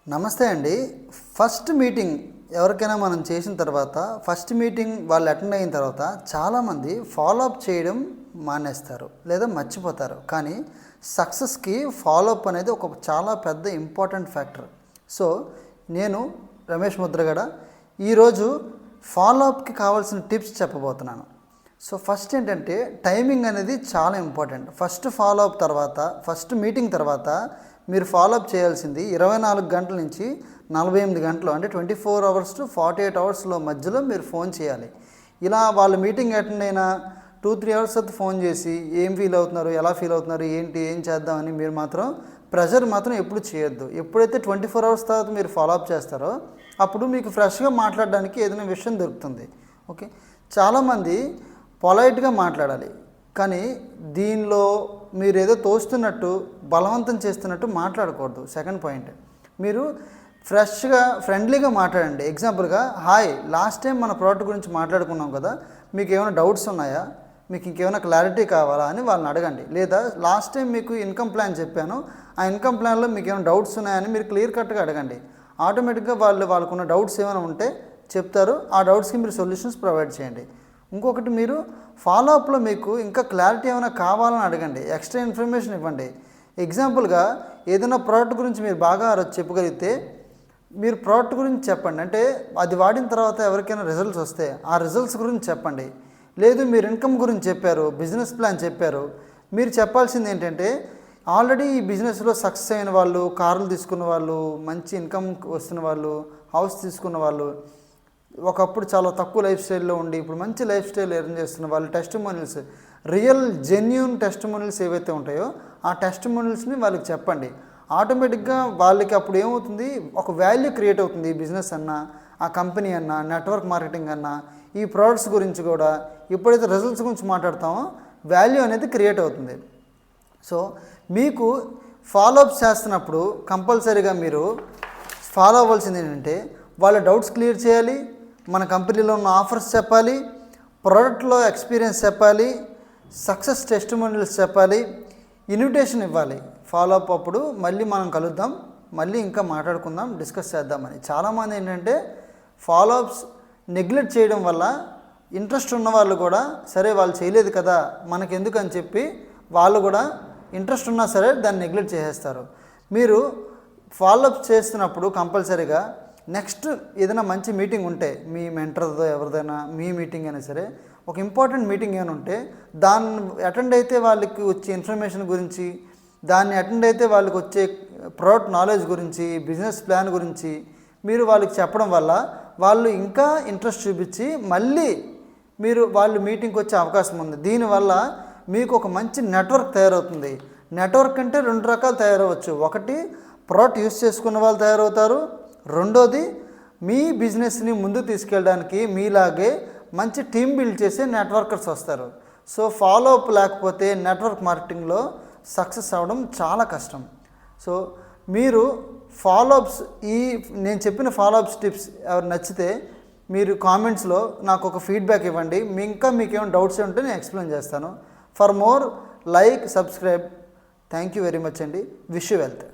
నమస్తే అండి. First meeting ఎవరికైనా మనం చేసిన తర్వాత ఫస్ట్ మీటింగ్ వాళ్ళు అటెండ్ అయిన తర్వాత చాలామంది ఫాలో అప్ చేయడం మానేస్తారు లేదా మర్చిపోతారు. కానీ సక్సెస్కి ఫాలో అప్ అనేది ఒక చాలా పెద్ద ఇంపార్టెంట్ ఫ్యాక్టర్. సో నేను రమేష్ ముద్రగడ ఈరోజు ఫాలో అప్కి కావాల్సిన టిప్స్ చెప్పబోతున్నాను. సో ఫస్ట్ ఏంటంటే టైమింగ్ అనేది చాలా ఇంపార్టెంట్. ఫస్ట్ ఫాలో అప్ తర్వాత ఫస్ట్ మీటింగ్ తర్వాత మీరు ఫాలో అప్ చేయాల్సింది 24 గంటల నుంచి 48 గంటలు అంటే 24 అవర్స్ టు 48 అవర్స్లో మధ్యలో మీరు ఫోన్ చేయాలి. ఇలా వాళ్ళు మీటింగ్ అటెండ్ అయినా 2-3 అవర్స్ తర్వాత ఫోన్ చేసి ఏం ఫీల్ అవుతున్నారు, ఎలా ఫీల్ అవుతున్నారు, ఏం చేద్దామని మీరు మాత్రం ప్రెషర్ మాత్రం ఎప్పుడు చేయొద్దు. ఎప్పుడైతే 24 అవర్స్ తర్వాత మీరు ఫాలో అప్ చేస్తారో అప్పుడు మీకు ఫ్రెష్గా మాట్లాడడానికి ఏదైనా విషయం దొరుకుతుంది. ఓకే, చాలామంది పొలైట్గా మాట్లాడాలి, కానీ దీనిలో మీరు ఏదో తోస్తున్నట్టు బలవంతం చేస్తున్నట్టు మాట్లాడకూడదు. సెకండ్ పాయింట్, మీరు ఫ్రెష్గా ఫ్రెండ్లీగా మాట్లాడండి. ఎగ్జాంపుల్గా, హాయ్, లాస్ట్ టైం మన ప్రోడక్ట్ గురించి మాట్లాడుకున్నాం కదా, మీకు ఏమైనా డౌట్స్ ఉన్నాయా, మీకు ఇంకేమైనా క్లారిటీ కావాలా అని వాళ్ళని అడగండి. లేదా లాస్ట్ టైం మీకు ఇన్కమ్ ప్లాన్ చెప్పాను, ఆ ఇన్కమ్ ప్లాన్లో మీకు ఏమైనా డౌట్స్ ఉన్నాయని మీరు క్లియర్ కట్గా అడగండి. ఆటోమేటిక్గా వాళ్ళకున్న డౌట్స్ ఏమైనా ఉంటే చెప్తారు. ఆ డౌట్స్కి మీరు సొల్యూషన్స్ ప్రొవైడ్ చేయండి. ఇంకొకటి, మీరు ఫాలో అప్లో మీకు ఇంకా క్లారిటీ ఏమైనా కావాలని అడగండి, ఎక్స్ట్రా ఇన్ఫర్మేషన్ ఇవ్వండి. ఎగ్జాంపుల్గా ఏదైనా ప్రోడక్ట్ గురించి మీరు బాగా చెప్పగలిగితే మీరు ప్రోడక్ట్ గురించి చెప్పండి. అంటే అది వాడిన తర్వాత ఎవరికైనా రిజల్ట్స్ వస్తే ఆ రిజల్ట్స్ గురించి చెప్పండి. లేదు, మీరు ఇన్కమ్ గురించి చెప్పారు, బిజినెస్ ప్లాన్ చెప్పారు, మీరు చెప్పాల్సింది ఏంటంటే ఆల్రెడీ ఈ బిజినెస్లో సక్సెస్ అయిన వాళ్ళు, కార్లు తీసుకున్న వాళ్ళు, మంచి ఇన్కమ్ వస్తున్న వాళ్ళు, హౌస్ తీసుకున్న వాళ్ళు, ఒకప్పుడు చాలా తక్కువ లైఫ్ స్టైల్లో ఉండి ఇప్పుడు మంచి లైఫ్ స్టైల్ ఎర్న్ చేస్తున్న వాళ్ళు టెస్టిమోనియల్స్, రియల్ జెన్యూన్ టెస్టిమోనియల్స్ ఏవైతే ఉంటాయో ఆ టెస్టిమోనియల్స్ని వాళ్ళకి చెప్పండి. ఆటోమేటిక్గా వాళ్ళకి అప్పుడు ఏమవుతుంది, ఒక వాల్యూ క్రియేట్ అవుతుంది. ఈ బిజినెస్ అన్నా, ఆ కంపెనీ అన్నా, నెట్వర్క్ మార్కెటింగ్ అన్నా, ఈ ప్రోడక్ట్స్ గురించి కూడా ఎప్పుడైతే రిజల్ట్స్ గురించి మాట్లాడతామో వాల్యూ అనేది క్రియేట్ అవుతుంది. సో మీకు ఫాలోఅప్స్ చేస్తున్నప్పుడు కంపల్సరీగా మీరు ఫాలో అవ్వాల్సింది ఏంటంటే వాళ్ళ డౌట్స్ క్లియర్ చేయాలి, మన కంపెనీలో ఉన్న ఆఫర్స్ చెప్పాలి, ప్రోడక్ట్లో ఎక్స్పీరియన్స్ చెప్పాలి, సక్సెస్ టెస్టిమోనియల్స్ చెప్పాలి, ఇన్విటేషన్ ఇవ్వాలి. ఫాలో అప్ అప్పుడు మళ్ళీ మనం కలుద్దాం, మళ్ళీ ఇంకా మాట్లాడుకుందాం, డిస్కస్ చేద్దామని. చాలామంది ఏంటంటే ఫాలో అప్స్ నెగ్లెక్ట్ చేయడం వల్ల ఇంట్రెస్ట్ ఉన్న వాళ్ళు కూడా సరే వాళ్ళు చేయలేదు కదా మనకెందుకు అని చెప్పి వాళ్ళు కూడా ఇంట్రెస్ట్ ఉన్నా సరే దాన్ని నెగ్లెక్ట్ చేసేస్తారు. మీరు ఫాలో అప్ చేస్తున్నప్పుడు కంపల్సరీగా నెక్స్ట్ ఏదైనా మంచి మీటింగ్ ఉంటే మీ మెంటర్తో ఎవరిదైనా మీ మీటింగ్ అయినా సరే, ఒక ఇంపార్టెంట్ మీటింగ్ ఏమైనా ఉంటే దాన్ని అటెండ్ అయితే వాళ్ళకి వచ్చే ఇన్ఫర్మేషన్ గురించి, దాన్ని అటెండ్ అయితే వాళ్ళకి వచ్చే ప్రోడక్ట్ నాలెడ్జ్ గురించి, బిజినెస్ ప్లాన్ గురించి మీరు వాళ్ళకి చెప్పడం వల్ల వాళ్ళు ఇంకా ఇంట్రెస్ట్ చూపించి మళ్ళీ వాళ్ళు మీటింగ్కి వచ్చే అవకాశం ఉంది. దీనివల్ల మీకు ఒక మంచి నెట్వర్క్ తయారవుతుంది. నెట్వర్క్ అంటే 2 రకాలు తయారవచ్చు. ఒకటి, ప్రోడక్ట్ యూస్ చేసుకున్న వాళ్ళు తయారవుతారు. రెండోది, మీ బిజినెస్ని ముందు తీసుకెళ్ళడానికి మీలాగే మంచి టీం బిల్డ్ చేసే నెట్వర్కర్స్ వస్తారు. సో ఫాలో అప్ లేకపోతే నెట్వర్క్ మార్కెటింగ్లో సక్సెస్ అవ్వడం చాలా కష్టం. సో మీరు ఫాలో అప్స్, నేను చెప్పిన ఫాలో అప్స్ టిప్స్ ఎవరు నచ్చితే మీరు కామెంట్స్లో నాకు ఒక ఫీడ్బ్యాక్ ఇవ్వండి. మీకు ఏమైనా డౌట్స్ ఉంటే నేను ఎక్స్ప్లెయిన్ చేస్తాను. For more, like, subscribe. Thank you very much అండి. Wish you wealth.